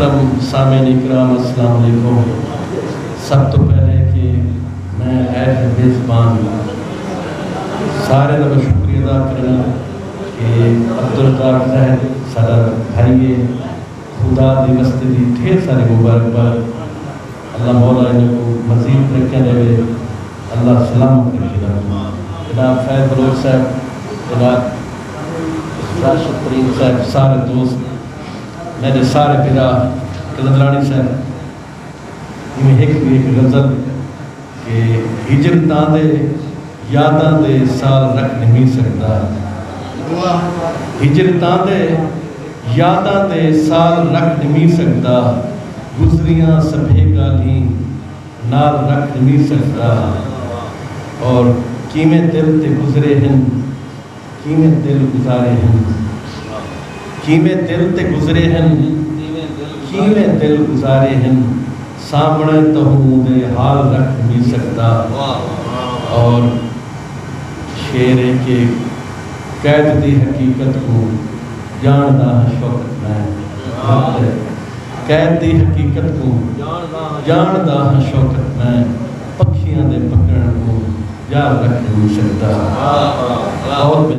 محترم سامعین اکرام السلام علیکم۔ سب تو پہلے کہ میں ایز میزبان سارے کا شکریہ ادا کرنا کہ عبدالرزاق صاحب سارا بھائی خدا دی واسطے دی ڈھیر سارے مبارکباد۔ اللہ مولا ان کو مزید ترقیاں دے، اللہ سلامت رکھے۔ جناب فیض بلوچ صاحب، جناب راشد کریم صاحب، سارے دوست، میرے سارے پیرا قلندرانی صاحب، ایک غزل کہ ہجرتاں دے یاداں دے سال رکھ نہیں سکتا، ہجرتاں دے یاداں دے سال رکھ نہیں سکتا، گزریاں سبھی گالیاں نال رکھ نہیں سکتا، اور کیویں دل تے گزرے ہیں، کیویں دل گزارے ہیں، کیویں دل تے گزرے ہیں، کیویں دل گزارے ہیں، سامنے تو ہوں دے حال رکھ نہیں سکتا۔ اور شعر ہے کہ قید دی حقیقت کو جاندا ہے شوقت میں، قید دی حقیقت کو جاندا ہے شوقت میں، پکھیاں دے پکڑن کو یاد رکھ نہیں سکتا۔ اور